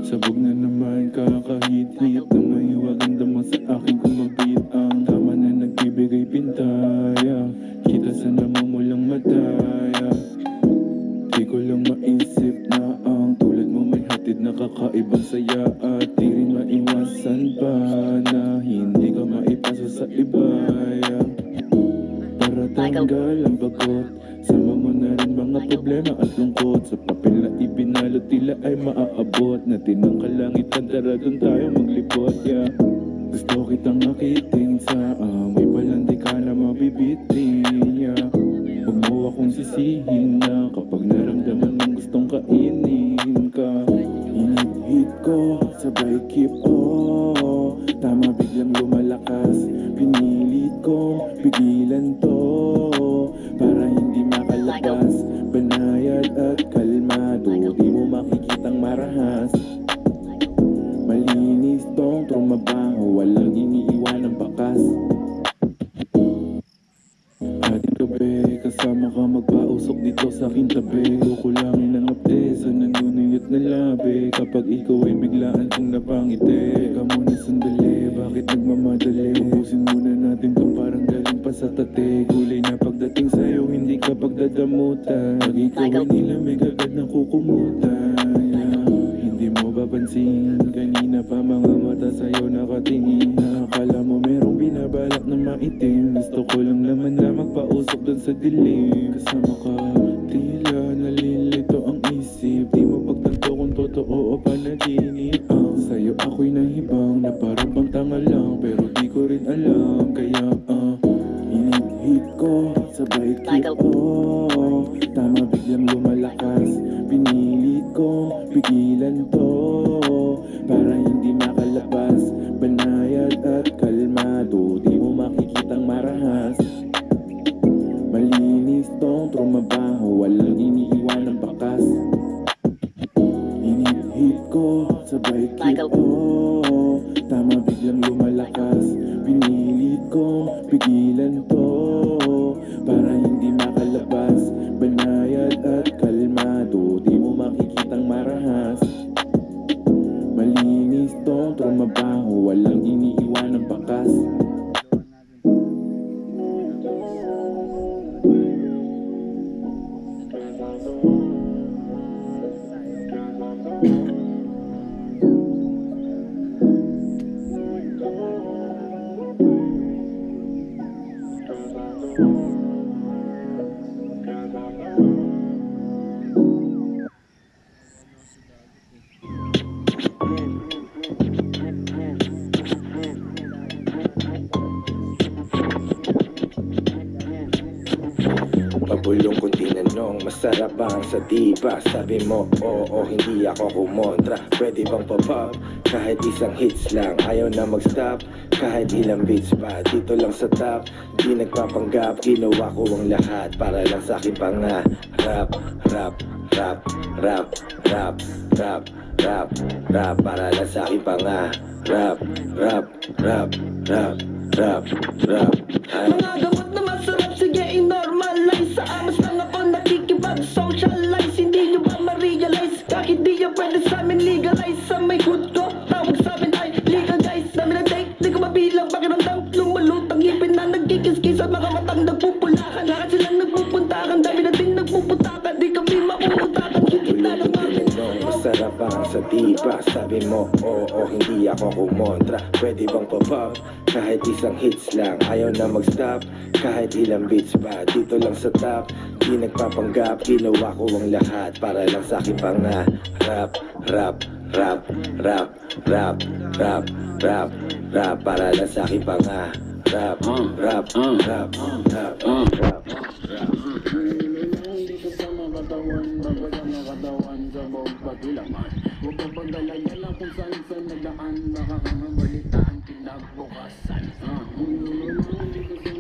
Sabog na naman kakahit-hit na may waganda mo sa akin kung mabit ang tama na nagbibigay pintaya. Kita sa namumulang mataya. Di ko lang maisip na ang tulad mo may hatid na kakaibang saya. At di rin maiwasan pa na hindi ka maipaso sa iba. Para tanggal ang bagot, sama mo na rin mga problema at lungkot. Sa papel na ibinalot tila ay maaabot. Natin ang kalangitan, tara dun tayo maglipot, yeah. Gusto kitang akitin sa amoy palang di ka na mabibitin, yeah. Huwag mo akong sisihin na kapag naramdaman mong gustong kainin ka. Init-hit ko, sabay keep on. Tama biglang lumalakas, pinilit kong pigilan to para hindi makalabas. Banayad at kalmado, di mo makikitang marahas. Malinis tong trumabaho, walang iniiwan ng bakas. Ating gabi, kasama ka magpausok dito sa aking tabi. Kukulangin ang update sa nanunuyot na labi. Kapag ikaw ay biglaan kong napangiti. Teka muna sandali, bakit nagmamadali? Ubusin muna natin tong parang galing pa sa tate. Kulay na pagdating sa'yo, hindi ka pagdadamutan. Pag ikaw ay nilamig agad na kukumutan, yeah. Hindi mo papansin, kanina pa mga mata sa'yo nakatingin. Nakakala mo merong binabalak na maitim. Gusto ko lang naman na magpausok dun sa dilim. Kasama ka, tila nalilito ang isip. Di mo pagtanto kung totoo o panaginip. Sa'yo ako'y nahibang na parang pang tanga lang. Pero di ko rin alam, kaya init-hit ko, sabay keep on. Tama biglang lumalakas, pinilit kong pigilan to para hindi makalabas. Banayad at kalmado, di mo makikitang marahas. Malinis tong trumabaho, walang iniiwan ng bakas. Init-hit ko, sabay keep on. Tama biglang lumalakas, pinilit kong pigilan to para hindi makalabas. Banayad at kalmado, di mo makikitang marahas. Malinis tong trumabaho, walang iniiwan ng bakas. Pabulong kong tinanong, masarap bang sa diba? Sabi mo, oo, hindi ako kumontra. Pwede bang pa-pop? Kahit isang hits lang, ayaw na mag-stop. Kahit ilang beats pa, dito lang sa top. Di nagpapanggap, ginawa ko ang lahat para lang sa aking pangarap. Rap, rap, rap, rap, rap, rap, rap, rap, para lang sa aking pangarap. Rap, rap, rap, rap, rap, rap. Mga gamot na masarap, sige i-normalize. Sa amas lang ako nakikipag-socialize. Hindi nyo ba ma-realize? Kahit di nyo pwede sa amin legalize. Sa may hood ko, tawag sa amin ay legal guys. Dami na take, di ko mabilang pakiramdam. Lumulutang ngipin na nagkikis-kis at mga matang nagpupulakan. Lahat silang nagpupuntakan, dami na din nagpuputakan. Di kami mauutakan, higit na naman. Masarap bang sa diba? Sabi mo, oo, hindi ako kumontra. Pwede bang pa-pop? Kahit isang hits lang, ayaw na mag-stop. Kahit ilang beats pa, dito lang sa top. Di nagpapanggap, ginawa ko ang lahat para lang sa aking pangarap. Rap, Rap, rap, rap, rap, rap, rap para lang sa aking panga. Rap, rap, rap, rap, rap. Hindi ka sa makatawan, babaga makatawan sa buong pagilaman. Huwag kang pagdalayan lang kung saan sa nagdaan, makakangabalitaan kinabukasan. Hindi ka sa